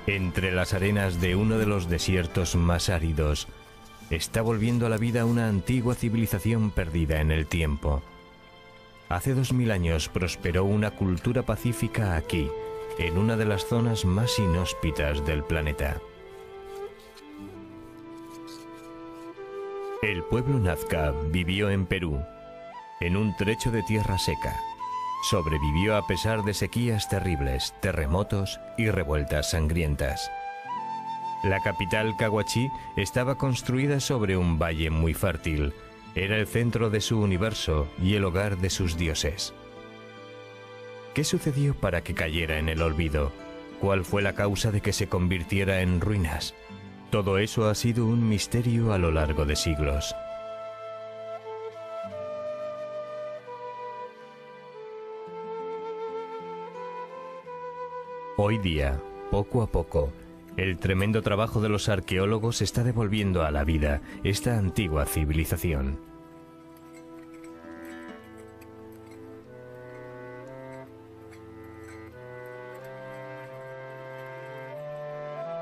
Entre las arenas de uno de los desiertos más áridos, está volviendo a la vida una antigua civilización perdida en el tiempo. Hace 2000 años prosperó una cultura pacífica aquí, en una de las zonas más inhóspitas del planeta. El pueblo Nazca vivió en Perú, en un trecho de tierra seca. Sobrevivió a pesar de sequías terribles, terremotos y revueltas sangrientas. La capital, Cahuachi, estaba construida sobre un valle muy fértil. Era el centro de su universo y el hogar de sus dioses. ¿Qué sucedió para que cayera en el olvido? ¿Cuál fue la causa de que se convirtiera en ruinas? Todo eso ha sido un misterio a lo largo de siglos. Hoy día, poco a poco, el tremendo trabajo de los arqueólogos está devolviendo a la vida esta antigua civilización.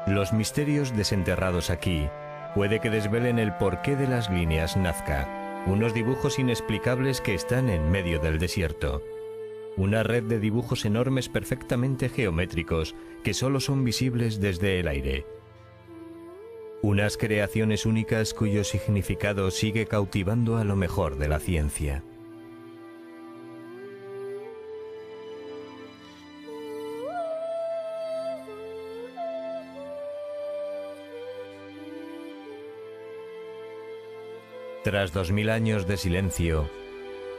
Los misterios desenterrados aquí puede que desvelen el porqué de las líneas Nazca, unos dibujos inexplicables que están en medio del desierto. Una red de dibujos enormes perfectamente geométricos que solo son visibles desde el aire. Unas creaciones únicas cuyo significado sigue cautivando a lo mejor de la ciencia. Tras 2000 años de silencio,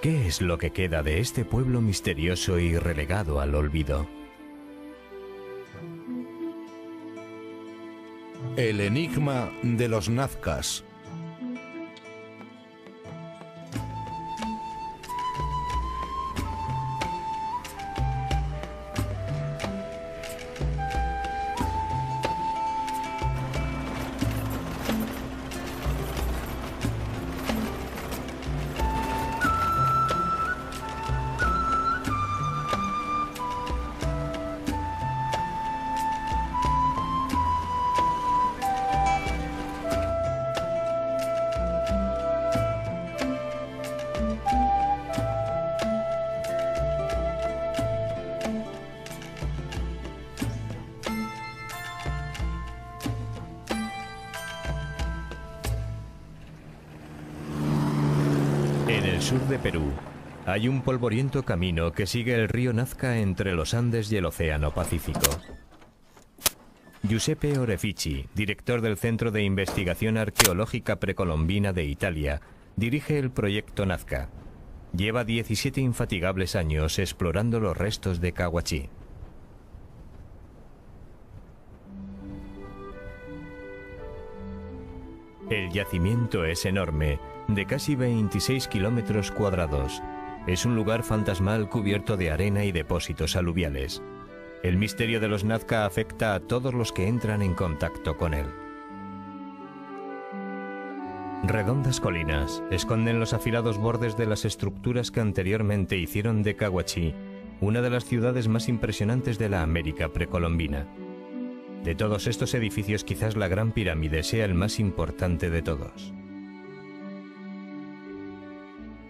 ¿qué es lo que queda de este pueblo misterioso y relegado al olvido? El enigma de los Nazcas. En el sur de Perú, hay un polvoriento camino que sigue el río Nazca entre los Andes y el Océano Pacífico. Giuseppe Orefici, director del Centro de Investigación Arqueológica Precolombina de Italia, dirige el proyecto Nazca. Lleva 17 infatigables años explorando los restos de Cahuachi. El yacimiento es enorme, de casi 26 kilómetros cuadrados. Es un lugar fantasmal cubierto de arena y depósitos aluviales. El misterio de los Nazca afecta a todos los que entran en contacto con él. Redondas colinas esconden los afilados bordes de las estructuras que anteriormente hicieron de Cahuachi una de las ciudades más impresionantes de la América precolombina. De todos estos edificios, quizás la Gran Pirámide sea el más importante de todos.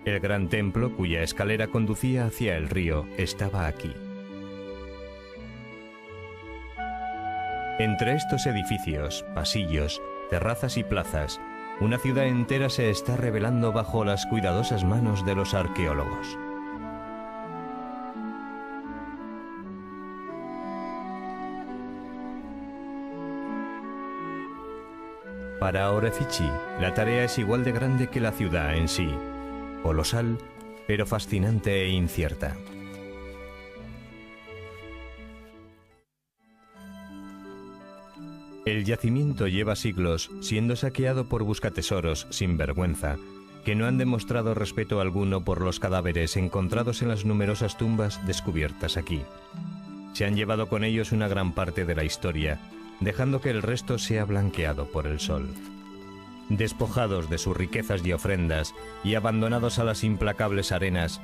El gran templo, cuya escalera conducía hacia el río, estaba aquí. Entre estos edificios, pasillos, terrazas y plazas, una ciudad entera se está revelando bajo las cuidadosas manos de los arqueólogos. Para Orefici, la tarea es igual de grande que la ciudad en sí. Colosal, pero fascinante e incierta. El yacimiento lleva siglos siendo saqueado por buscatesoros sin vergüenza, que no han demostrado respeto alguno por los cadáveres encontrados en las numerosas tumbas descubiertas aquí. Se han llevado con ellos una gran parte de la historia, dejando que el resto sea blanqueado por el sol. Despojados de sus riquezas y ofrendas y abandonados a las implacables arenas,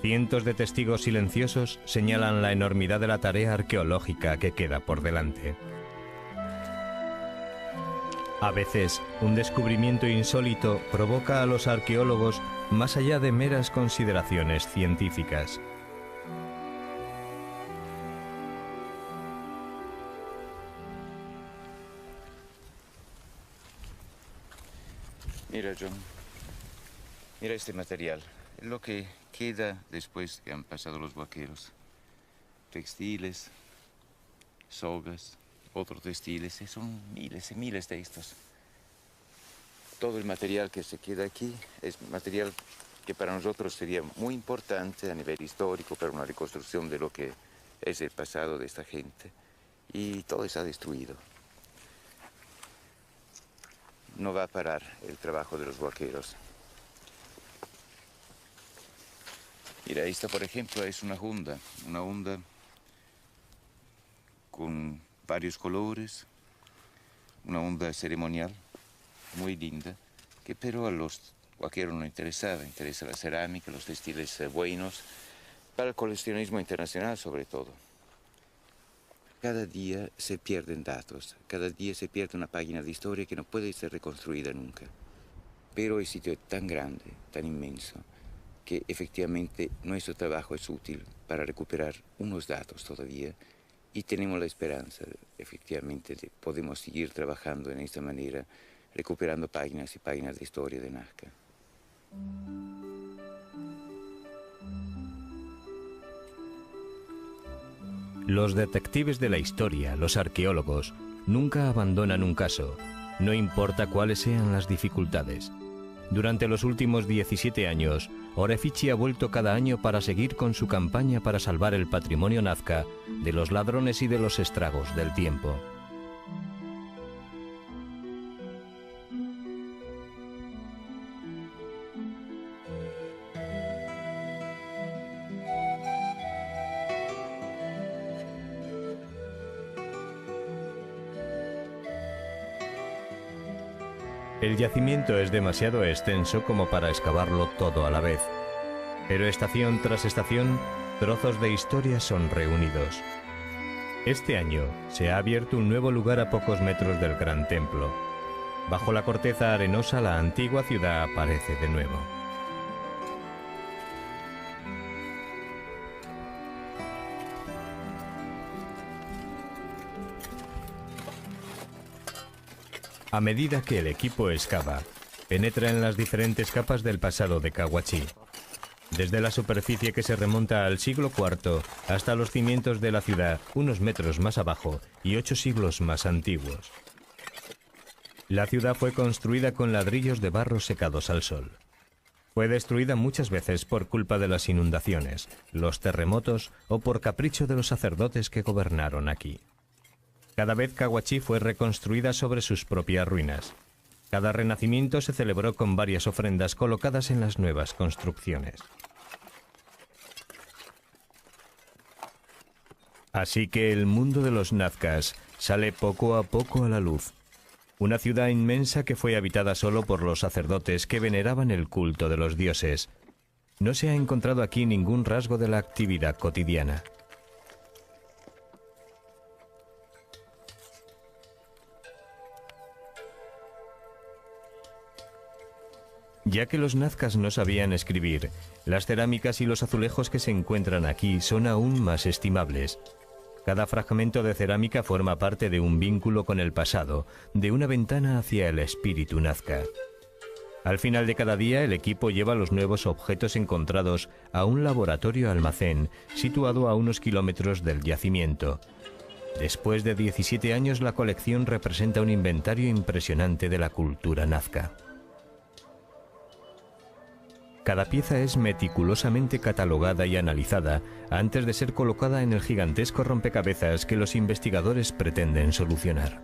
cientos de testigos silenciosos señalan la enormidad de la tarea arqueológica que queda por delante. A veces, un descubrimiento insólito provoca a los arqueólogos más allá de meras consideraciones científicas. Mira, John. Mira este material. Es lo que queda después que han pasado los vaqueros. Textiles, sogas, otros textiles. Son miles y miles de estos. Todo el material que se queda aquí es material que para nosotros sería muy importante a nivel histórico para una reconstrucción de lo que es el pasado de esta gente. Y todo está destruido. No va a parar el trabajo de los vaqueros. Mira, esta, por ejemplo, es una hunda con varios colores, una hunda ceremonial muy linda, que pero a los vaqueros no interesaba, interesa la cerámica, los textiles buenos, para el coleccionismo internacional sobre todo. Cada día se pierden datos, cada día se pierde una página de historia que no puede ser reconstruida nunca. Pero el sitio es tan grande, tan inmenso, que efectivamente nuestro trabajo es útil para recuperar unos datos todavía y tenemos la esperanza, efectivamente, de podemos seguir trabajando en esta manera, recuperando páginas y páginas de historia de Nazca. Los detectives de la historia, los arqueólogos, nunca abandonan un caso, no importa cuáles sean las dificultades. Durante los últimos 17 años, Orefici ha vuelto cada año para seguir con su campaña para salvar el patrimonio Nazca de los ladrones y de los estragos del tiempo. El yacimiento es demasiado extenso como para excavarlo todo a la vez, pero estación tras estación, trozos de historia son reunidos. Este año se ha abierto un nuevo lugar a pocos metros del gran templo. Bajo la corteza arenosa, la antigua ciudad aparece de nuevo. A medida que el equipo excava, penetra en las diferentes capas del pasado de Caguachí. Desde la superficie que se remonta al siglo IV hasta los cimientos de la ciudad, unos metros más abajo y 8 siglos más antiguos. La ciudad fue construida con ladrillos de barro secados al sol. Fue destruida muchas veces por culpa de las inundaciones, los terremotos o por capricho de los sacerdotes que gobernaron aquí. Cada vez Caguachí fue reconstruida sobre sus propias ruinas. Cada renacimiento se celebró con varias ofrendas colocadas en las nuevas construcciones. Así que el mundo de los nazcas sale poco a poco a la luz. Una ciudad inmensa que fue habitada solo por los sacerdotes que veneraban el culto de los dioses. No se ha encontrado aquí ningún rasgo de la actividad cotidiana. Ya que los nazcas no sabían escribir, las cerámicas y los azulejos que se encuentran aquí son aún más estimables. Cada fragmento de cerámica forma parte de un vínculo con el pasado, de una ventana hacia el espíritu nazca. Al final de cada día, el equipo lleva los nuevos objetos encontrados a un laboratorio almacén situado a unos kilómetros del yacimiento. Después de 17 años, la colección representa un inventario impresionante de la cultura nazca. Cada pieza es meticulosamente catalogada y analizada antes de ser colocada en el gigantesco rompecabezas que los investigadores pretenden solucionar.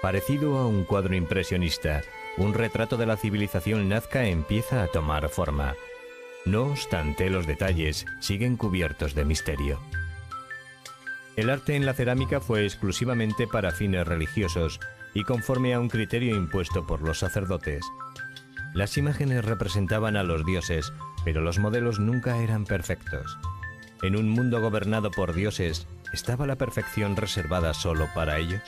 Parecido a un cuadro impresionista, un retrato de la civilización nazca empieza a tomar forma. No obstante, los detalles siguen cubiertos de misterio. El arte en la cerámica fue exclusivamente para fines religiosos y conforme a un criterio impuesto por los sacerdotes. Las imágenes representaban a los dioses, pero los modelos nunca eran perfectos. En un mundo gobernado por dioses, ¿estaba la perfección reservada solo para ellos?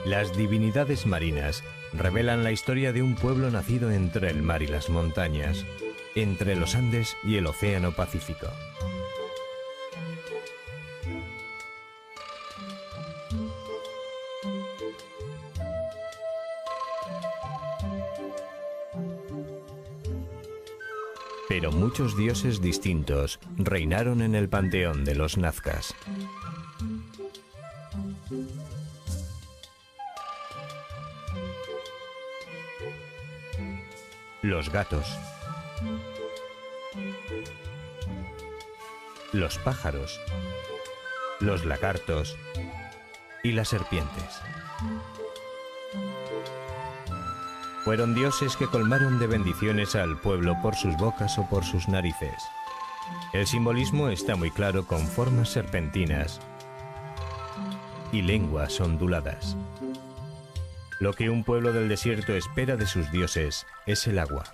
Las divinidades marinas revelan la historia de un pueblo nacido entre el mar y las montañas, entre los Andes y el Océano Pacífico. Pero muchos dioses distintos reinaron en el panteón de los nazcas. Los gatos, los pájaros, los lagartos y las serpientes. Fueron dioses que colmaron de bendiciones al pueblo por sus bocas o por sus narices. El simbolismo está muy claro con formas serpentinas y lenguas onduladas. Lo que un pueblo del desierto espera de sus dioses es el agua.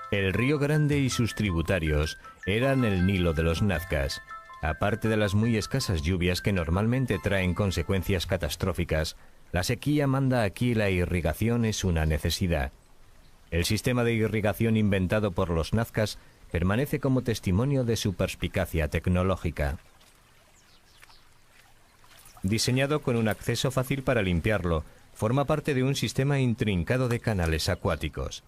El río Grande y sus tributarios eran el Nilo de los nazcas. Aparte de las muy escasas lluvias que normalmente traen consecuencias catastróficas, la sequía manda aquí la irrigación es una necesidad. El sistema de irrigación inventado por los nazcas permanece como testimonio de su perspicacia tecnológica. Diseñado con un acceso fácil para limpiarlo, forma parte de un sistema intrincado de canales acuáticos.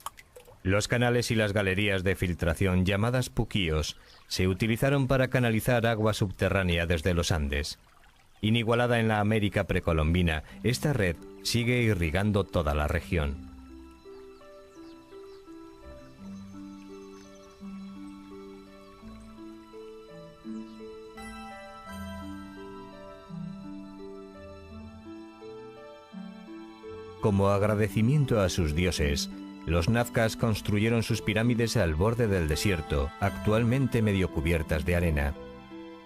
Los canales y las galerías de filtración llamadas puquíos se utilizaron para canalizar agua subterránea desde los Andes. Inigualada en la América precolombina, esta red sigue irrigando toda la región. Como agradecimiento a sus dioses, los nazcas construyeron sus pirámides al borde del desierto, actualmente medio cubiertas de arena.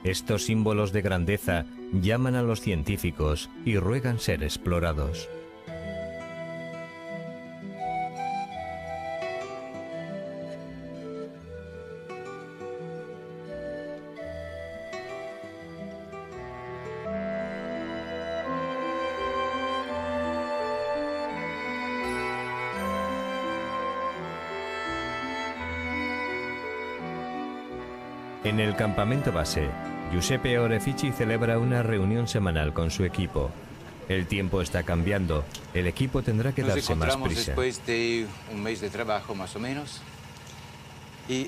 Estos símbolos de grandeza llaman a los científicos y ruegan ser explorados. En el campamento base, Giuseppe Orefici celebra una reunión semanal con su equipo. El tiempo está cambiando, el equipo tendrá que darse más prisa. Después de un mes de trabajo más o menos, y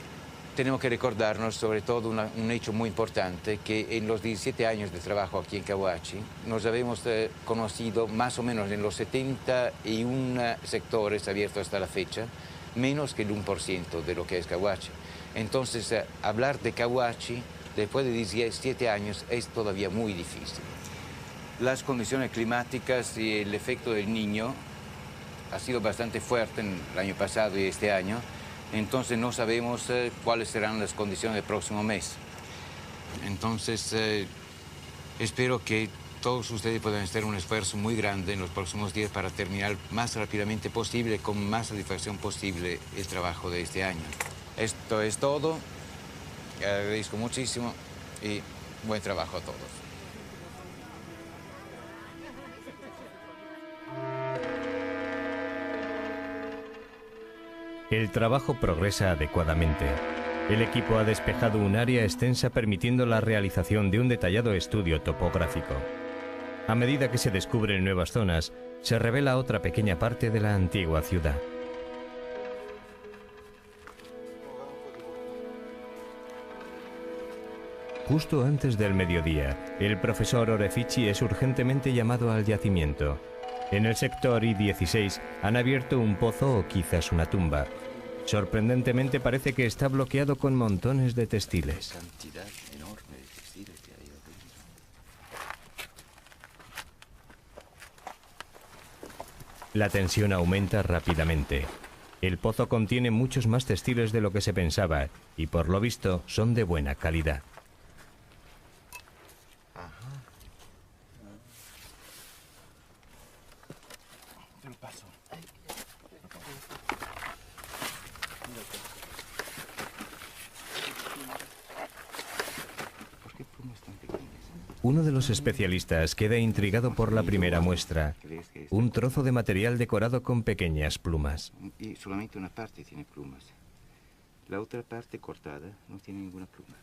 tenemos que recordarnos sobre todo un hecho muy importante, que en los 17 años de trabajo aquí en Cahuachi nos habíamos conocido más o menos en los 71 sectores abiertos hasta la fecha, menos que el 1% de lo que es Cahuachi. Entonces, hablar de Cahuachi después de 17 años es todavía muy difícil. Las condiciones climáticas y el efecto del Niño ha sido bastante fuerte en el año pasado y este año, entonces no sabemos cuáles serán las condiciones del próximo mes. Entonces, espero que todos ustedes puedan hacer un esfuerzo muy grande en los próximos días para terminar más rápidamente posible, con más satisfacción posible, el trabajo de este año. Esto es todo. Agradezco muchísimo y buen trabajo a todos. El trabajo progresa adecuadamente. El equipo ha despejado un área extensa permitiendo la realización de un detallado estudio topográfico. A medida que se descubren nuevas zonas, se revela otra pequeña parte de la antigua ciudad. Justo antes del mediodía, el profesor Orefici es urgentemente llamado al yacimiento. En el sector I-16 han abierto un pozo o quizás una tumba. Sorprendentemente parece que está bloqueado con montones de textiles. Cantidad enorme de textiles que hay adentro. La tensión aumenta rápidamente. El pozo contiene muchos más textiles de lo que se pensaba y por lo visto son de buena calidad. Te lo paso. ¿Por qué plumas tan pequeñas? Uno de los especialistas queda intrigado por la primera muestra, un trozo de material decorado con pequeñas plumas. Y solamente una parte tiene plumas. La otra parte cortada no tiene ninguna pluma.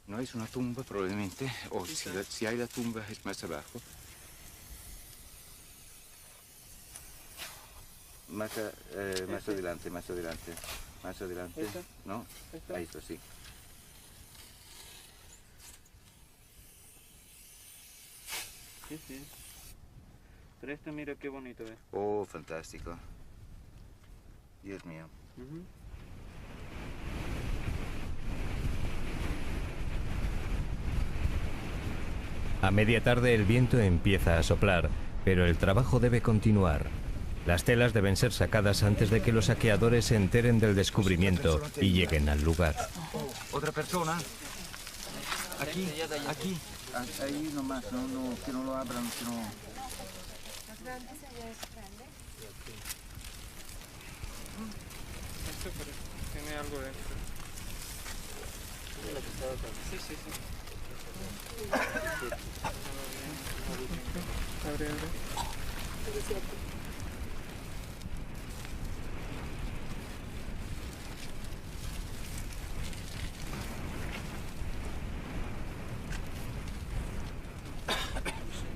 No es una tumba probablemente, o si hay la tumba es más abajo. Más adelante, más adelante. Más adelante. ¿Esta? ¿No? ¿Esta? Ahí está, sí. Sí, sí. Pero este mira qué bonito es. Oh, fantástico. Dios mío. Ujú. A media tarde el viento empieza a soplar, pero el trabajo debe continuar. Las telas deben ser sacadas antes de que los saqueadores se enteren del descubrimiento y lleguen al lugar. ¿Otra persona? Aquí, aquí. Ahí nomás, que no lo abran, que no... Esto parece, tiene algo dentro. Sí, sí, sí. Abre, abre.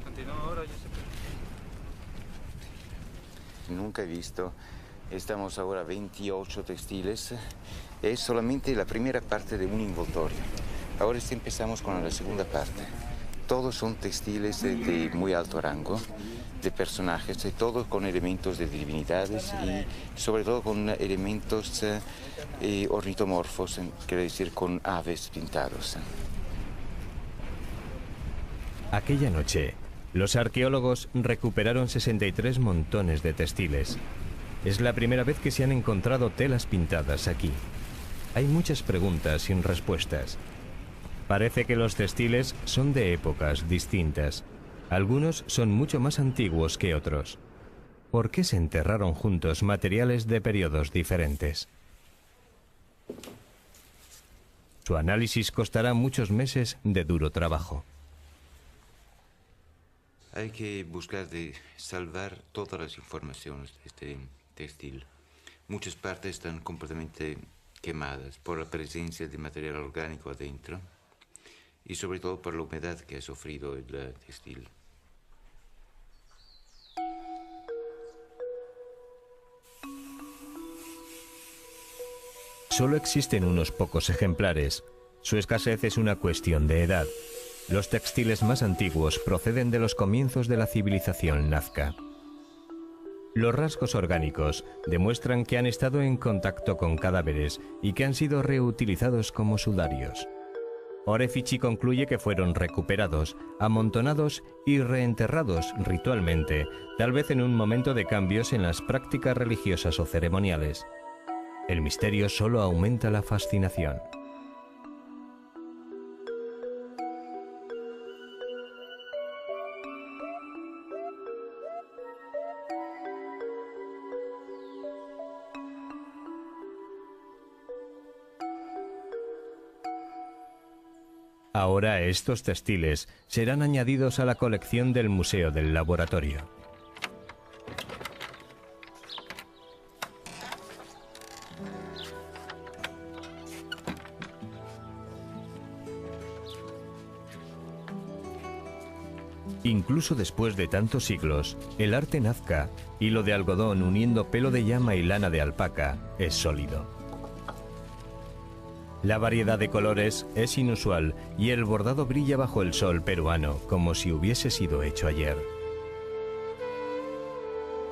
Continúa ahora, yo sé que... Nunca he visto. Estamos ahora 28 textiles. Es solamente la primera parte de un envoltorio. Ahora empezamos con la segunda parte. Todos son textiles de muy alto rango, de personajes, y todos con elementos de divinidades y sobre todo con elementos ornitomorfos, quiere decir con aves pintados. Aquella noche, los arqueólogos recuperaron 63 montones de textiles. Es la primera vez que se han encontrado telas pintadas aquí. Hay muchas preguntas sin respuestas. Parece que los textiles son de épocas distintas. Algunos son mucho más antiguos que otros. ¿Por qué se enterraron juntos materiales de periodos diferentes? Su análisis costará muchos meses de duro trabajo. Hay que buscar de salvar todas las informaciones de este textil. Muchas partes están completamente quemadas por la presencia de material orgánico adentro y sobre todo por la humedad que ha sufrido el textil. Solo existen unos pocos ejemplares. Su escasez es una cuestión de edad. Los textiles más antiguos proceden de los comienzos de la civilización nazca. Los rasgos orgánicos demuestran que han estado en contacto con cadáveres y que han sido reutilizados como sudarios. Orefici concluye que fueron recuperados, amontonados y reenterrados ritualmente, tal vez en un momento de cambios en las prácticas religiosas o ceremoniales. El misterio solo aumenta la fascinación. Ahora estos textiles serán añadidos a la colección del Museo del Laboratorio. Incluso después de tantos siglos, el arte nazca, hilo de algodón uniendo pelo de llama y lana de alpaca, es sólido. La variedad de colores es inusual y el bordado brilla bajo el sol peruano como si hubiese sido hecho ayer.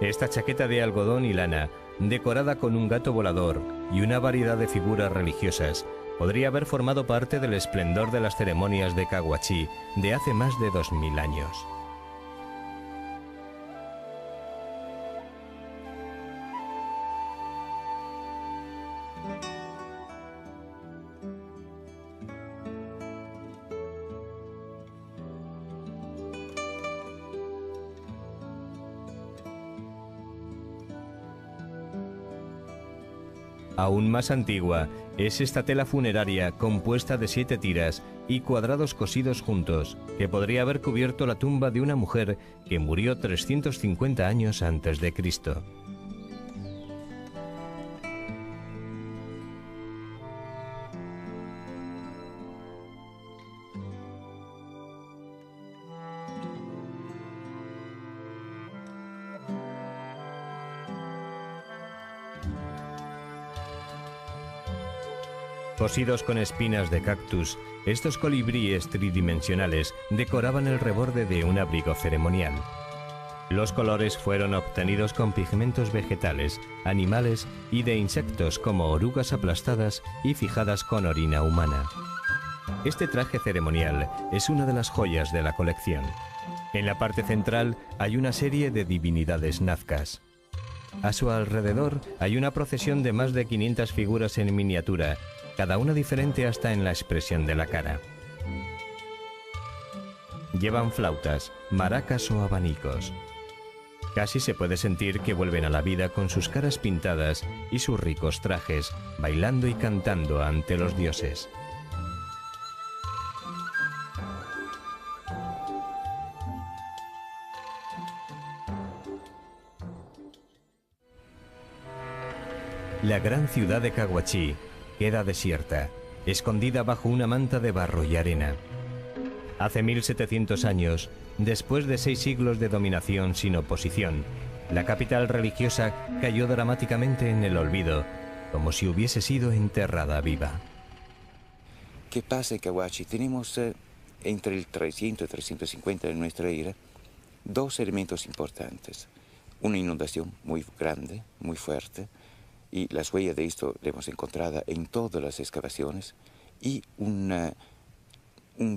Esta chaqueta de algodón y lana, decorada con un gato volador y una variedad de figuras religiosas, podría haber formado parte del esplendor de las ceremonias de Caguachí de hace más de 2000 años. Aún más antigua es esta tela funeraria compuesta de 7 tiras y cuadrados cosidos juntos, que podría haber cubierto la tumba de una mujer que murió 350 años antes de Cristo. Cosidos con espinas de cactus, estos colibríes tridimensionales decoraban el reborde de un abrigo ceremonial. Los colores fueron obtenidos con pigmentos vegetales, animales y de insectos como orugas aplastadas y fijadas con orina humana. Este traje ceremonial es una de las joyas de la colección. En la parte central hay una serie de divinidades nazcas. A su alrededor hay una procesión de más de 500 figuras en miniatura, cada una diferente hasta en la expresión de la cara. Llevan flautas, maracas o abanicos. Casi se puede sentir que vuelven a la vida con sus caras pintadas y sus ricos trajes, bailando y cantando ante los dioses. La gran ciudad de Caguachí queda desierta, escondida bajo una manta de barro y arena. Hace 1700 años, después de 6 siglos de dominación sin oposición, la capital religiosa cayó dramáticamente en el olvido, como si hubiese sido enterrada viva. ¿Qué pasa en Caguachí? Tenemos entre el 300 y 350 de nuestra era 2 elementos importantes. Una inundación muy grande, muy fuerte, y las huellas de esto las hemos encontrado en todas las excavaciones, y un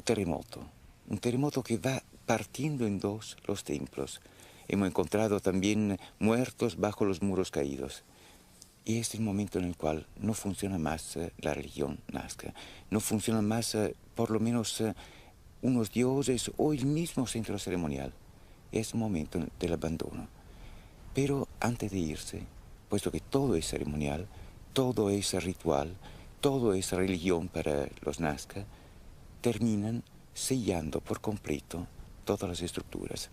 terremoto que va partiendo en 2 los templos. Hemos encontrado también muertos bajo los muros caídos. Y es el momento en el cual no funciona más la religión nazca, no funciona más por lo menos unos dioses o el mismo centro ceremonial. Es el momento del abandono. Pero antes de irse, puesto que todo es ceremonial, todo es ritual, todo es religión para los nazca, terminan sellando por completo todas las estructuras.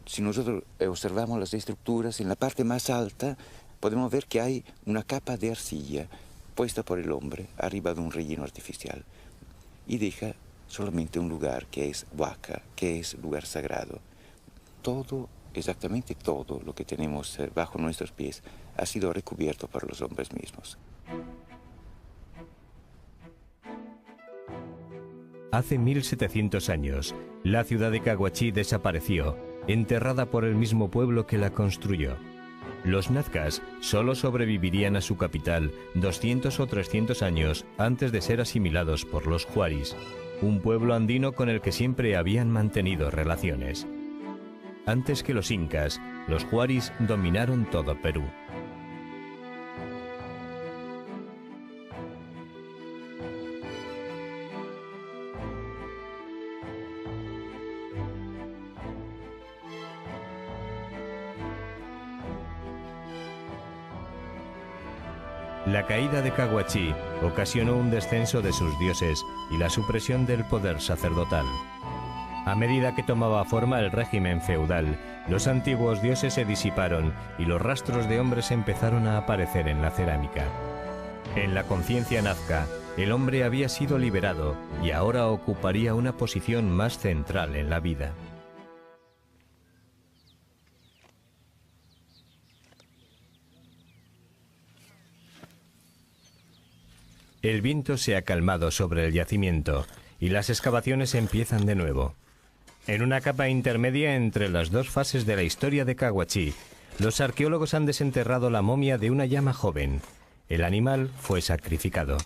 Si nosotros observamos las estructuras, en la parte más alta podemos ver que hay una capa de arcilla puesta por el hombre arriba de un relleno artificial y deja solamente un lugar que es huaca, que es lugar sagrado. Todo, exactamente todo lo que tenemos bajo nuestros pies ha sido recubierto por los hombres mismos. Hace 1700 años, la ciudad de Caguachí desapareció, enterrada por el mismo pueblo que la construyó. Los nazcas solo sobrevivirían a su capital 200 o 300 años antes de ser asimilados por los huaris, un pueblo andino con el que siempre habían mantenido relaciones. Antes que los incas, los huaris dominaron todo Perú. La caída de Caguachí ocasionó un descenso de sus dioses y la supresión del poder sacerdotal. A medida que tomaba forma el régimen feudal, los antiguos dioses se disiparon y los rastros de hombres empezaron a aparecer en la cerámica. En la conciencia nazca, el hombre había sido liberado y ahora ocuparía una posición más central en la vida. El viento se ha calmado sobre el yacimiento y las excavaciones empiezan de nuevo. En una capa intermedia entre las 2 fases de la historia de Caguachí, Los arqueólogos han desenterrado la momia de una llama joven. El animal fue sacrificado.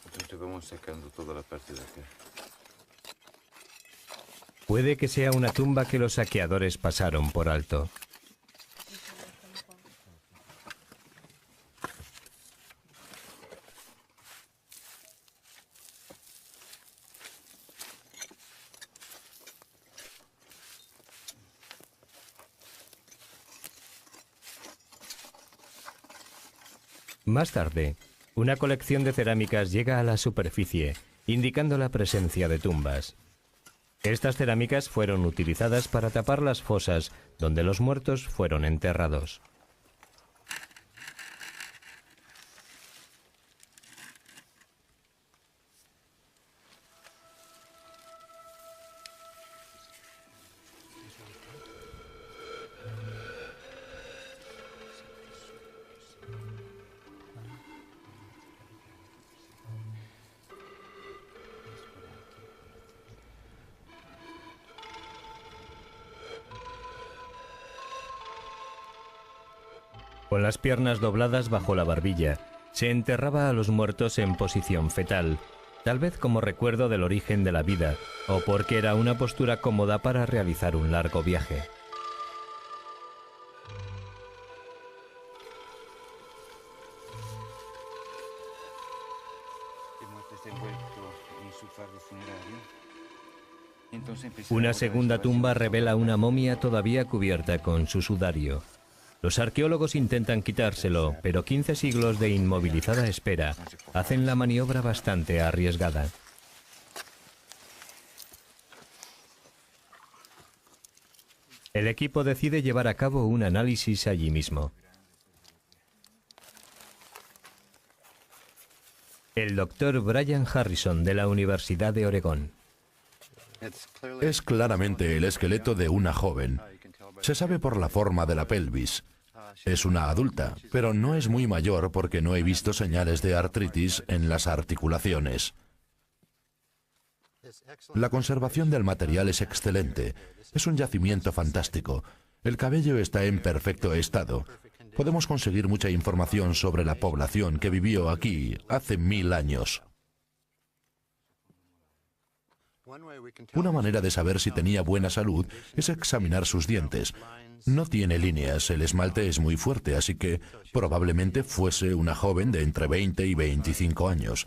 Entonces vamos sacando toda la parte de acá. Puede que sea una tumba que los saqueadores pasaron por alto. Más tarde, una colección de cerámicas llega a la superficie, indicando la presencia de tumbas. Estas cerámicas fueron utilizadas para tapar las fosas donde los muertos fueron enterrados. Con las piernas dobladas bajo la barbilla, se enterraba a los muertos en posición fetal, tal vez como recuerdo del origen de la vida, o porque era una postura cómoda para realizar un largo viaje. Una segunda tumba revela una momia todavía cubierta con su sudario. Los arqueólogos intentan quitárselo, pero 15 siglos de inmovilizada espera hacen la maniobra bastante arriesgada. El equipo decide llevar a cabo un análisis allí mismo. El doctor Brian Harrison de la Universidad de Oregón. Es claramente el esqueleto de una joven. Se sabe por la forma de la pelvis. Es una adulta, pero no es muy mayor porque no he visto señales de artritis en las articulaciones. La conservación del material es excelente. Es un yacimiento fantástico. El cabello está en perfecto estado. Podemos conseguir mucha información sobre la población que vivió aquí hace 1000 años. Una manera de saber si tenía buena salud es examinar sus dientes. No tiene líneas, el esmalte es muy fuerte, así que probablemente fuese una joven de entre 20 y 25 años.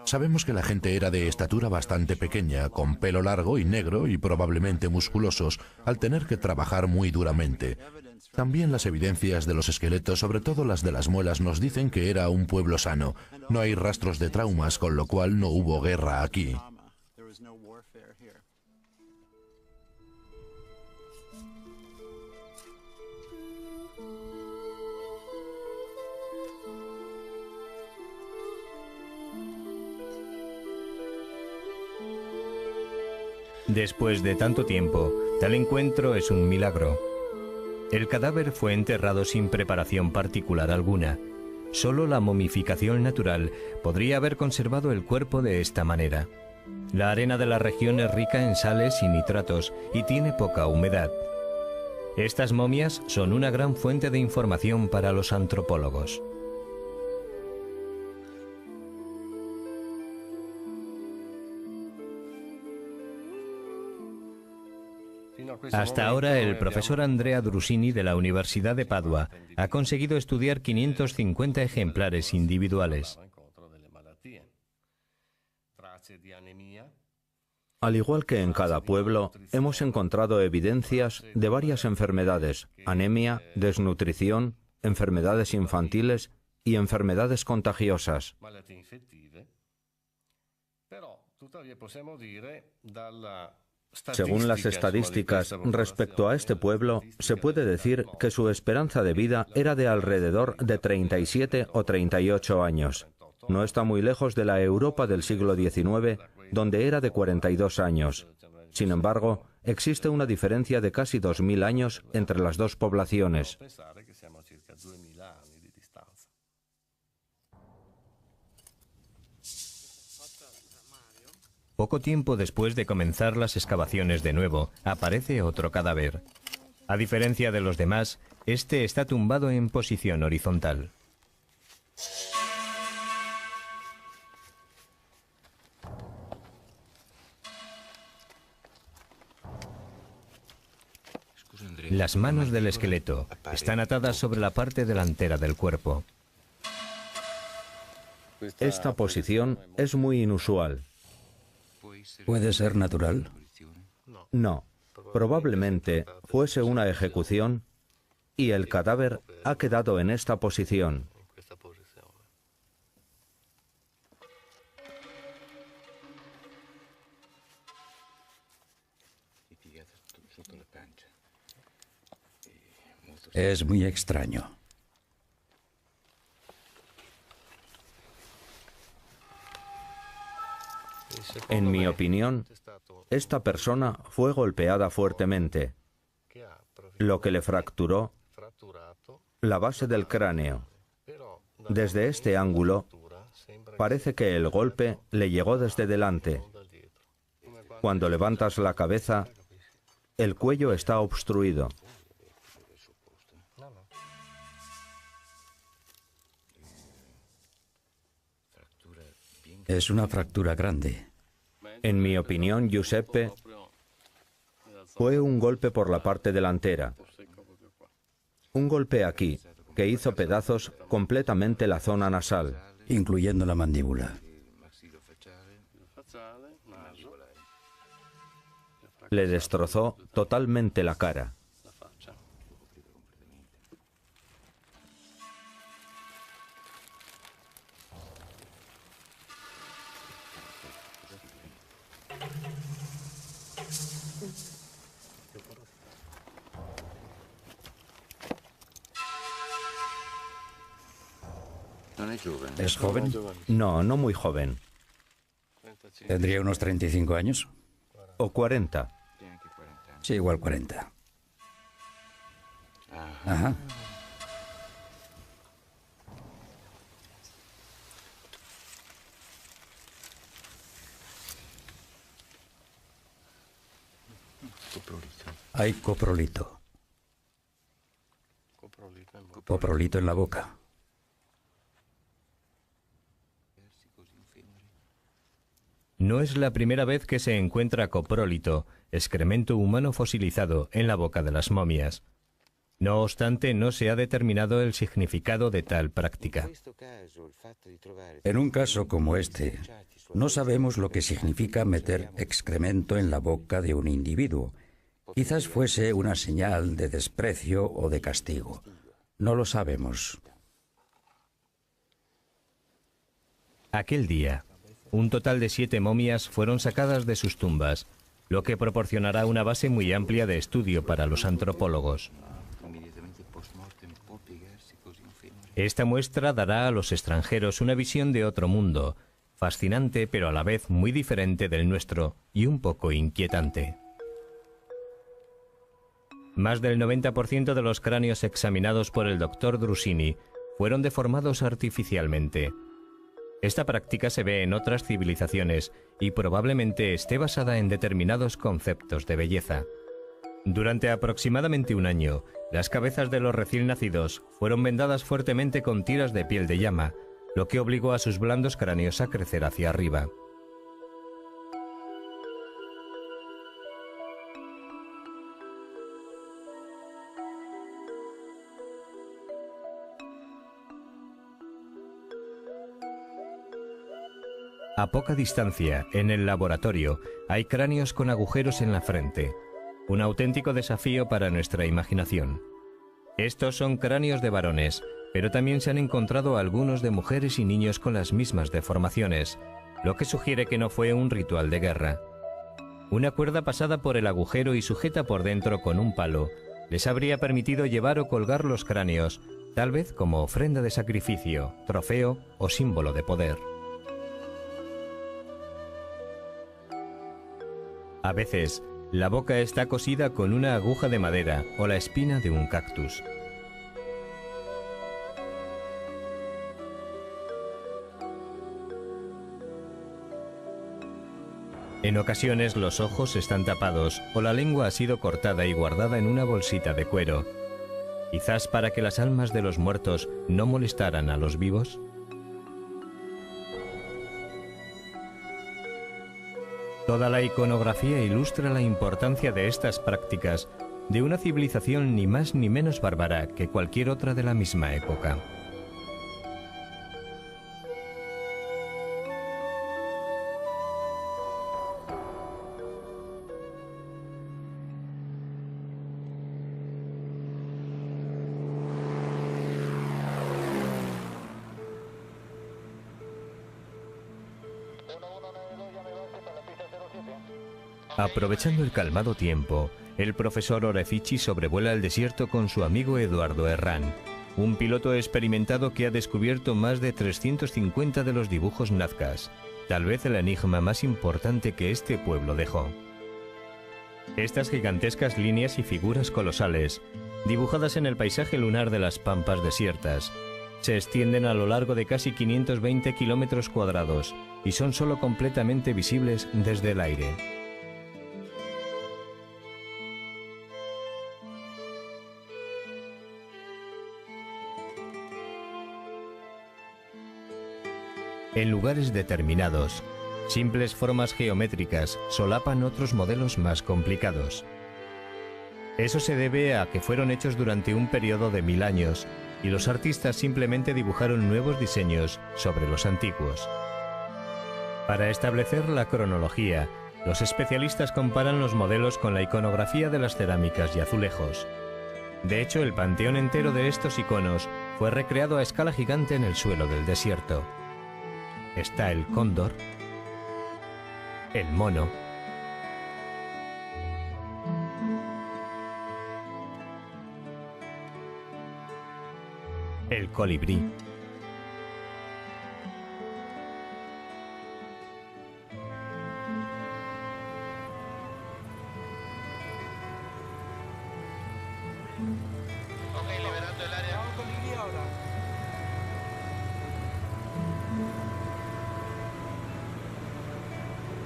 Sabemos que la gente era de estatura bastante pequeña, con pelo largo y negro y probablemente musculosos, al tener que trabajar muy duramente. También las evidencias de los esqueletos, sobre todo las de las muelas, nos dicen que era un pueblo sano. No hay rastros de traumas, con lo cual no hubo guerra aquí. Después de tanto tiempo, tal encuentro es un milagro. El cadáver fue enterrado sin preparación particular alguna. Solo la momificación natural podría haber conservado el cuerpo de esta manera. La arena de la región es rica en sales y nitratos y tiene poca humedad. Estas momias son una gran fuente de información para los antropólogos. Hasta ahora, el profesor Andrea Drusini de la Universidad de Padua ha conseguido estudiar 550 ejemplares individuales. Al igual que en cada pueblo, hemos encontrado evidencias de varias enfermedades: anemia, desnutrición, enfermedades infantiles y enfermedades contagiosas. Según las estadísticas respecto a este pueblo, se puede decir que su esperanza de vida era de alrededor de 37 o 38 años. No está muy lejos de la Europa del siglo XIX, donde era de 42 años. Sin embargo, existe una diferencia de casi 2000 años entre las dos poblaciones. Poco tiempo después de comenzar las excavaciones de nuevo, aparece otro cadáver. A diferencia de los demás, este está tumbado en posición horizontal. Las manos del esqueleto están atadas sobre la parte delantera del cuerpo. Esta posición es muy inusual. ¿Puede ser natural? No, probablemente fuese una ejecución y el cadáver ha quedado en esta posición. Es muy extraño. En mi opinión, esta persona fue golpeada fuertemente, lo que le fracturó la base del cráneo. Desde este ángulo, parece que el golpe le llegó desde delante. Cuando levantas la cabeza, el cuello está obstruido. Es una fractura grande. En mi opinión, Giuseppe, fue un golpe por la parte delantera. Un golpe aquí, que hizo pedazos completamente la zona nasal. Incluyendo la mandíbula. Le destrozó totalmente la cara. ¿Es joven? No, no muy joven. ¿Tendría unos 35 años? O 40. Sí, igual 40. Ajá. Hay coprolito. Coprolito en la boca. No es la primera vez que se encuentra coprólito, excremento humano fosilizado, en la boca de las momias. No obstante, no se ha determinado el significado de tal práctica. En un caso como este, no sabemos lo que significa meter excremento en la boca de un individuo. Quizás fuese una señal de desprecio o de castigo. No lo sabemos. Aquel día, un total de 7 momias fueron sacadas de sus tumbas, lo que proporcionará una base muy amplia de estudio para los antropólogos. Esta muestra dará a los extranjeros una visión de otro mundo, fascinante pero a la vez muy diferente del nuestro y un poco inquietante. Más del 90% de los cráneos examinados por el Dr. Drusini fueron deformados artificialmente. Esta práctica se ve en otras civilizaciones y probablemente esté basada en determinados conceptos de belleza. Durante aproximadamente un año, las cabezas de los recién nacidos fueron vendadas fuertemente con tiras de piel de llama, lo que obligó a sus blandos cráneos a crecer hacia arriba. A poca distancia, en el laboratorio, hay cráneos con agujeros en la frente. Un auténtico desafío para nuestra imaginación. Estos son cráneos de varones, pero también se han encontrado algunos de mujeres y niños con las mismas deformaciones, lo que sugiere que no fue un ritual de guerra. Una cuerda pasada por el agujero y sujeta por dentro con un palo les habría permitido llevar o colgar los cráneos, tal vez como ofrenda de sacrificio, trofeo o símbolo de poder. A veces, la boca está cosida con una aguja de madera o la espina de un cactus. En ocasiones los ojos están tapados o la lengua ha sido cortada y guardada en una bolsita de cuero, quizás para que las almas de los muertos no molestaran a los vivos. Toda la iconografía ilustra la importancia de estas prácticas de una civilización ni más ni menos bárbara que cualquier otra de la misma época. Aprovechando el calmado tiempo, el profesor Orefici sobrevuela el desierto con su amigo Eduardo Herrán, un piloto experimentado que ha descubierto más de 350 de los dibujos nazcas, tal vez el enigma más importante que este pueblo dejó. Estas gigantescas líneas y figuras colosales, dibujadas en el paisaje lunar de las pampas desiertas, se extienden a lo largo de casi 520 kilómetros cuadrados y son solo completamente visibles desde el aire. En lugares determinados, simples formas geométricas solapan otros modelos más complicados. Eso se debe a que fueron hechos durante un periodo de 1000 años y los artistas simplemente dibujaron nuevos diseños sobre los antiguos. Para establecer la cronología, los especialistas comparan los modelos con la iconografía de las cerámicas y azulejos. De hecho, el panteón entero de estos iconos fue recreado a escala gigante en el suelo del desierto. Está el cóndor, el mono, el colibrí,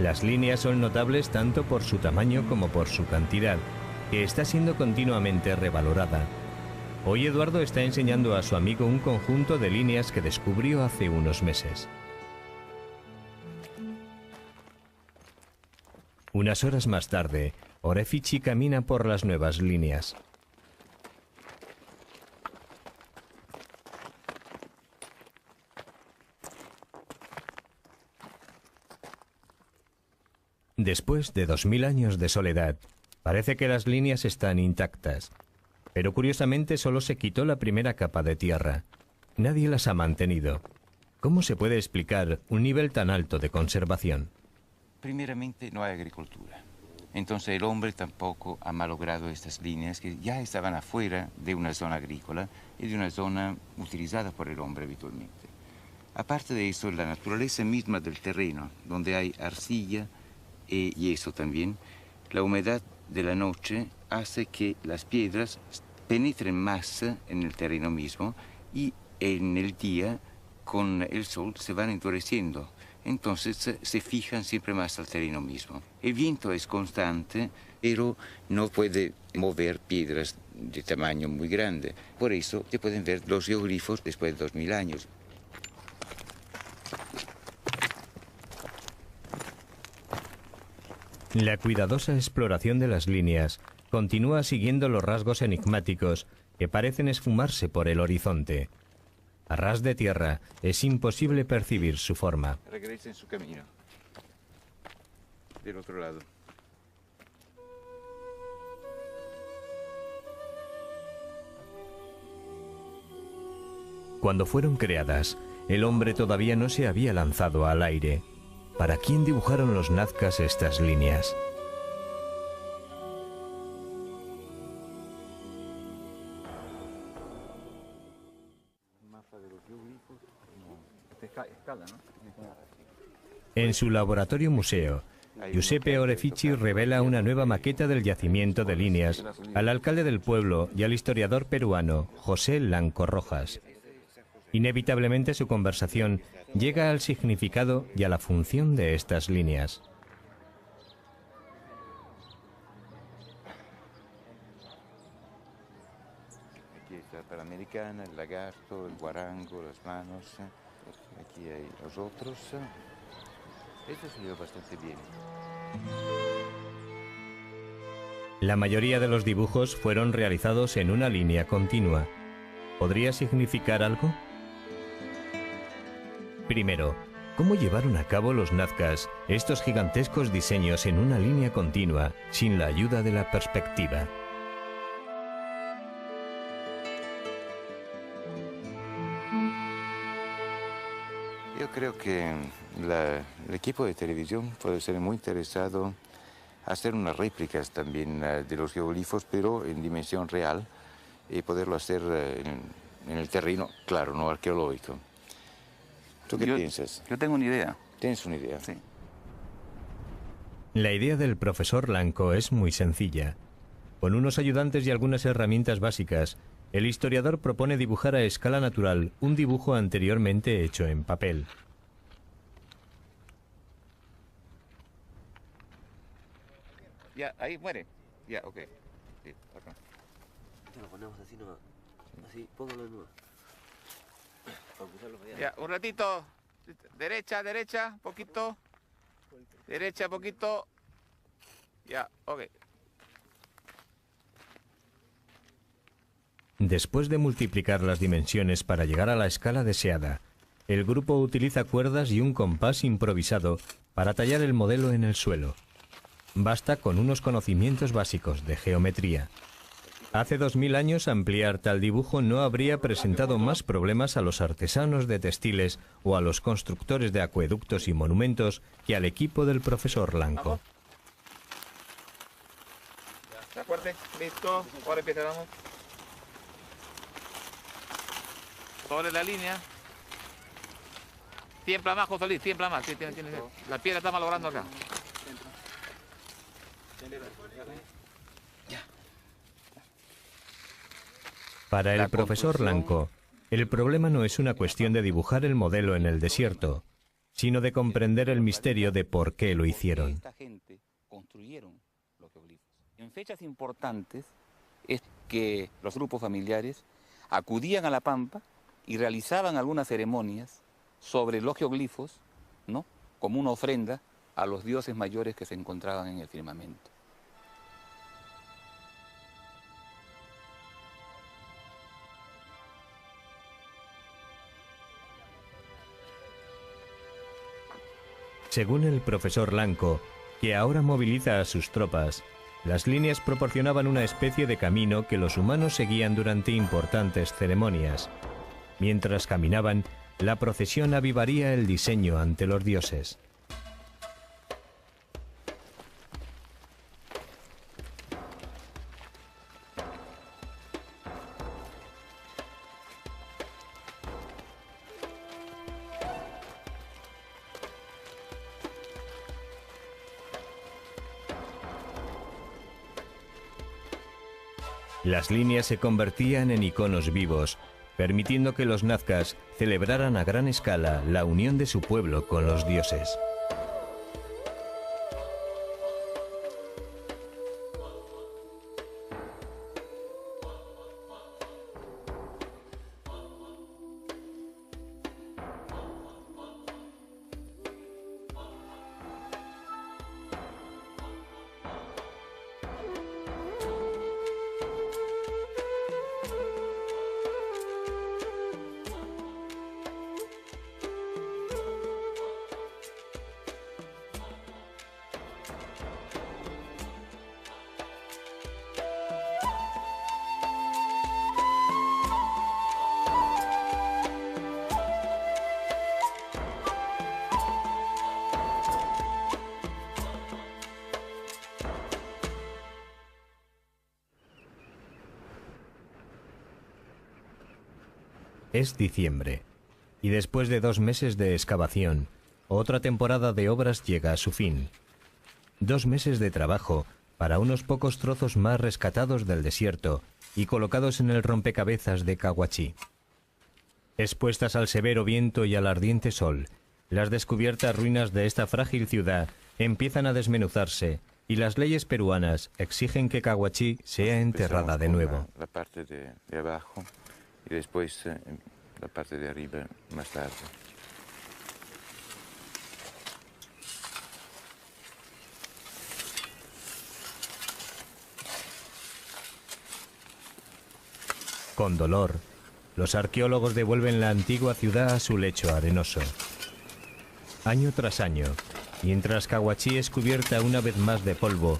Las líneas son notables tanto por su tamaño como por su cantidad, que está siendo continuamente revalorada. Hoy Eduardo está enseñando a su amigo un conjunto de líneas que descubrió hace unos meses. Unas horas más tarde, Orefici camina por las nuevas líneas. Después de 2000 años de soledad, parece que las líneas están intactas, pero curiosamente solo se quitó la primera capa de tierra. Nadie las ha mantenido. ¿Cómo se puede explicar un nivel tan alto de conservación? Primeramente, no hay agricultura. Entonces el hombre tampoco ha malogrado estas líneas que ya estaban afuera de una zona agrícola y de una zona utilizada por el hombre habitualmente. Aparte de eso, la naturaleza misma del terreno, donde hay arcilla y yeso también, la humedad de la noche hace que las piedras penetren más en el terreno mismo y en el día, con el sol, se van endureciendo. Entonces se fijan siempre más al terreno mismo. El viento es constante, pero no puede mover piedras de tamaño muy grande. Por eso se pueden ver los geoglifos después de 2000 años. La cuidadosa exploración de las líneas continúa siguiendo los rasgos enigmáticos que parecen esfumarse por el horizonte. A ras de tierra es imposible percibir su forma. Regresa en su camino. Del otro lado. Cuando fueron creadas, el hombre todavía no se había lanzado al aire. ¿Para quién dibujaron los nazcas estas líneas? En su laboratorio museo, Giuseppe Orefici revela una nueva maqueta del yacimiento de líneas al alcalde del pueblo y al historiador peruano José Lanco Rojas. Inevitablemente su conversación llega al significado y a la función de estas líneas. la americana, el lagarto, el guarango, las manos. Aquí hay los otros. Esto se ve bastante bien. La mayoría de los dibujos fueron realizados en una línea continua. ¿Podría significar algo? Primero, ¿cómo llevaron a cabo los nazcas estos gigantescos diseños en una línea continua sin la ayuda de la perspectiva? Yo creo que el equipo de televisión puede ser muy interesado a hacer unas réplicas también de los geoglifos, pero en dimensión real, y poderlo hacer en el terreno, claro, no arqueológico. ¿Tú qué piensas? Yo tengo una idea. ¿Tienes una idea? Sí. La idea del profesor Lanco es muy sencilla. Con unos ayudantes y algunas herramientas básicas, el historiador propone dibujar a escala natural un dibujo anteriormente hecho en papel. Ya, ahí muere. Ya, ok. Sí, acá. Lo ponemos así nomás. Así, póngalo de nuevo. Ya, un ratito. Derecha, derecha, poquito. Derecha, poquito. Ya, ok. Después de multiplicar las dimensiones para llegar a la escala deseada, el grupo utiliza cuerdas y un compás improvisado para tallar el modelo en el suelo. Basta con unos conocimientos básicos de geometría. Hace 2000 años ampliar tal dibujo no habría presentado más problemas a los artesanos de textiles o a los constructores de acueductos y monumentos que al equipo del profesor Lanco. ¿De acuerdo? Listo. Ahora empezamos. Sobre la línea. Tiembla más, José Luis, tiembla más. La piedra está malogrando acá. Para el profesor Lanco, el problema no es una cuestión de dibujar el modelo en el desierto, sino de comprender el misterio de por qué lo hicieron. Esta gente construyeron los geoglifos. En fechas importantes es que los grupos familiares acudían a la pampa y realizaban algunas ceremonias sobre los geoglifos, ¿no?, como una ofrenda a los dioses mayores que se encontraban en el firmamento. Según el profesor Lanco, que ahora moviliza a sus tropas, las líneas proporcionaban una especie de camino que los humanos seguían durante importantes ceremonias. Mientras caminaban, la procesión avivaría el diseño ante los dioses. Las líneas se convertían en iconos vivos, permitiendo que los nazcas celebraran a gran escala la unión de su pueblo con los dioses. Es diciembre, y después de 2 meses de excavación, otra temporada de obras llega a su fin. 2 meses de trabajo para unos pocos trozos más rescatados del desierto y colocados en el rompecabezas de Cahuachi. Expuestas al severo viento y al ardiente sol, las descubiertas ruinas de esta frágil ciudad empiezan a desmenuzarse y las leyes peruanas exigen que Cahuachi sea enterrada de nuevo. La parte de abajo. y después la parte de arriba más tarde. Con dolor, los arqueólogos devuelven la antigua ciudad a su lecho arenoso. Año tras año, mientras Cahuachí es cubierta una vez más de polvo,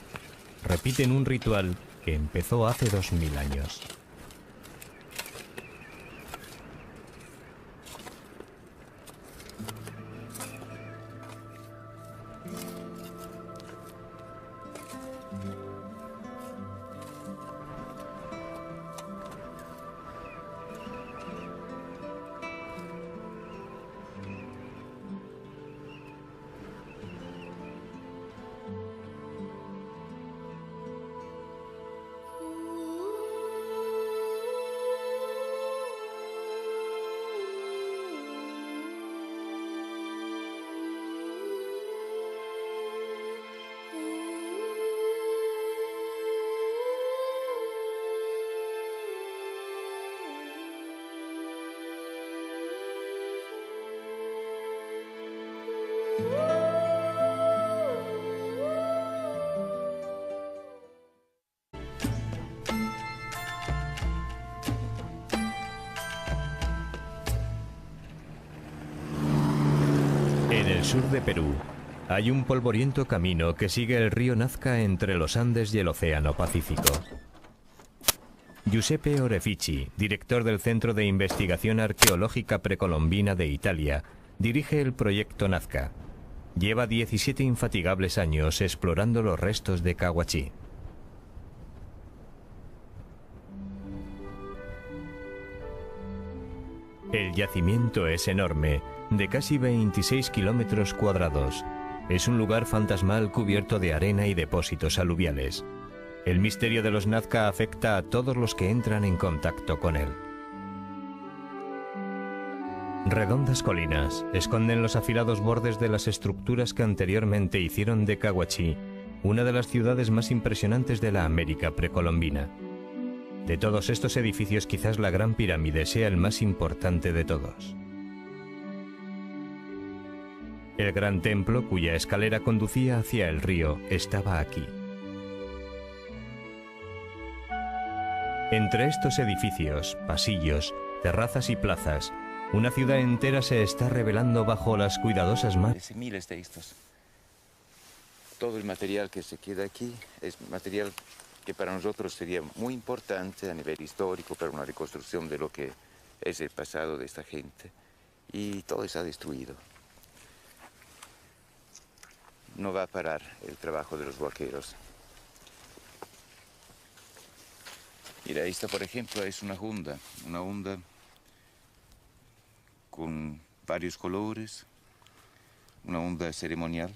repiten un ritual que empezó hace 2000 años. En el sur de Perú, hay un polvoriento camino que sigue el río Nazca entre los Andes y el Océano Pacífico. Giuseppe Orefici, director del Centro de Investigación Arqueológica Precolombina de Italia, dirige el proyecto Nazca. Lleva 17 infatigables años explorando los restos de Cahuachí. El yacimiento es enorme, de casi 26 kilómetros cuadrados. Es un lugar fantasmal cubierto de arena y depósitos aluviales. El misterio de los Nazca afecta a todos los que entran en contacto con él. Redondas colinas esconden los afilados bordes de las estructuras que anteriormente hicieron de Cahuachí una de las ciudades más impresionantes de la América precolombina. De todos estos edificios, quizás la Gran Pirámide sea el más importante de todos. El gran templo, cuya escalera conducía hacia el río, estaba aquí. Entre estos edificios, pasillos, terrazas y plazas, una ciudad entera se está revelando bajo las cuidadosas manos. Miles de estos. Todo el material que se queda aquí es material que para nosotros sería muy importante a nivel histórico para una reconstrucción de lo que es el pasado de esta gente. Y todo está destruido. No va a parar el trabajo de los vaqueros. Mira, esta por ejemplo es una hunda con varios colores, una hunda ceremonial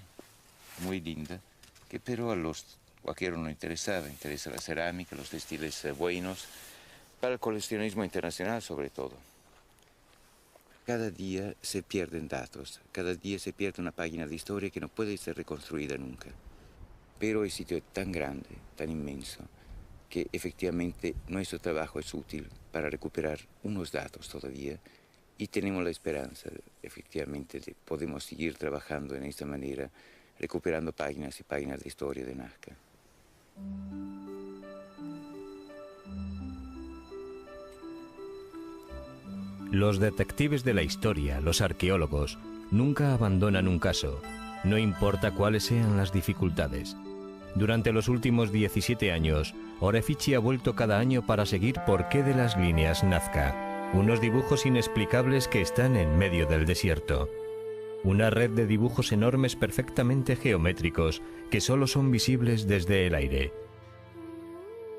muy linda, que pero a los vaqueros no interesa la cerámica, los textiles buenos, para el coleccionismo internacional sobre todo. Cada día se pierden datos, cada día se pierde una página de historia que no puede ser reconstruida nunca. Pero el sitio es tan grande, tan inmenso, que efectivamente nuestro trabajo es útil para recuperar unos datos todavía y tenemos la esperanza, efectivamente, de podemos seguir trabajando en esta manera, recuperando páginas y páginas de historia de Nazca. Los detectives de la historia, los arqueólogos, nunca abandonan un caso, no importa cuáles sean las dificultades. Durante los últimos 17 años, Orefici ha vuelto cada año para seguir porqué de las líneas Nazca, unos dibujos inexplicables que están en medio del desierto. Una red de dibujos enormes perfectamente geométricos que solo son visibles desde el aire.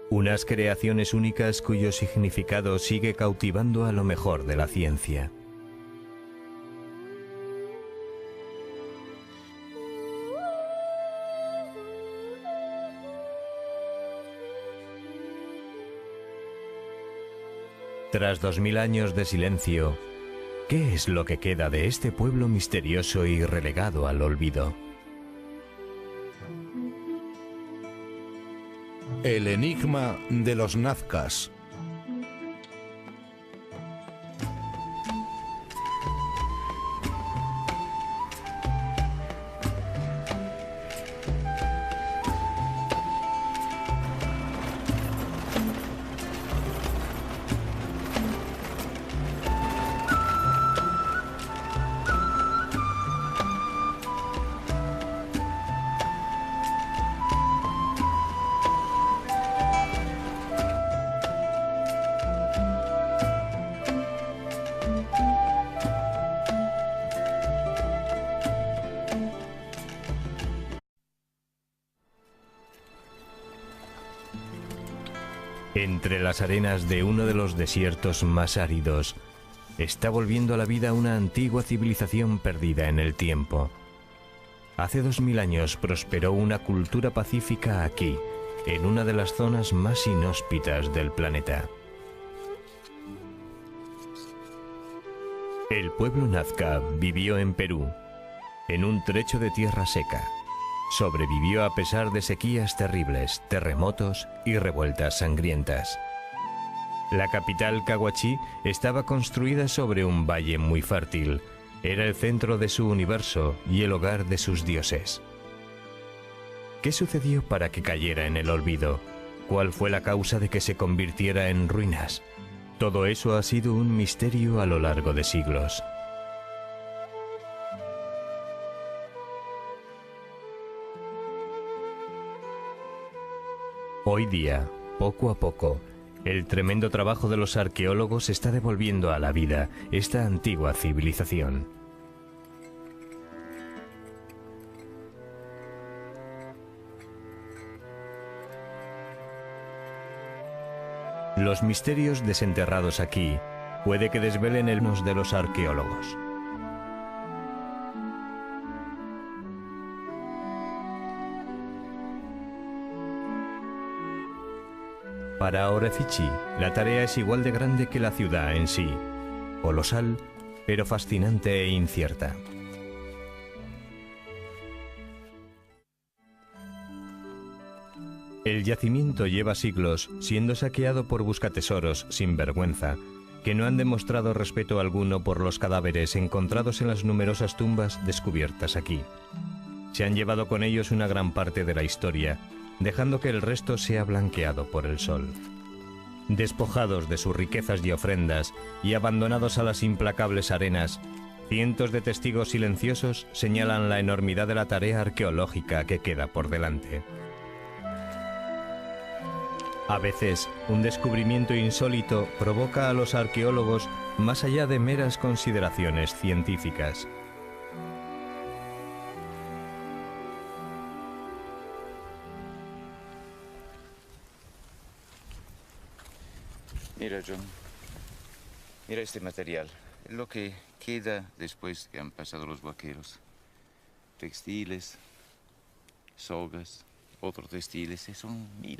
Unas creaciones únicas cuyo significado sigue cautivando a lo mejor de la ciencia. Tras 2000 años de silencio, ¿qué es lo que queda de este pueblo misterioso y relegado al olvido? El enigma de los Nazcas. Entre las arenas de uno de los desiertos más áridos, está volviendo a la vida una antigua civilización perdida en el tiempo. Hace 2000 años prosperó una cultura pacífica aquí, en una de las zonas más inhóspitas del planeta. El pueblo Nazca vivió en Perú, en un trecho de tierra seca. Sobrevivió a pesar de sequías terribles, terremotos y revueltas sangrientas. La capital, Cahuachi, estaba construida sobre un valle muy fértil. Era el centro de su universo y el hogar de sus dioses. ¿Qué sucedió para que cayera en el olvido? ¿Cuál fue la causa de que se convirtiera en ruinas? Todo eso ha sido un misterio a lo largo de siglos. Hoy día, poco a poco, el tremendo trabajo de los arqueólogos está devolviendo a la vida esta antigua civilización. Los misterios desenterrados aquí puede que desvelen el nos de los arqueólogos. Para Orefici, la tarea es igual de grande que la ciudad en sí, colosal, pero fascinante e incierta. El yacimiento lleva siglos siendo saqueado por buscatesoros sin vergüenza, que no han demostrado respeto alguno por los cadáveres encontrados en las numerosas tumbas descubiertas aquí. Se han llevado con ellos una gran parte de la historia, dejando que el resto sea blanqueado por el sol. Despojados de sus riquezas y ofrendas y abandonados a las implacables arenas, cientos de testigos silenciosos señalan la enormidad de la tarea arqueológica que queda por delante. A veces, un descubrimiento insólito provoca a los arqueólogos más allá de meras consideraciones científicas. Mira, John, mira este material, lo que queda después que han pasado los vaqueros. Textiles, sogas, otros textiles, son miles.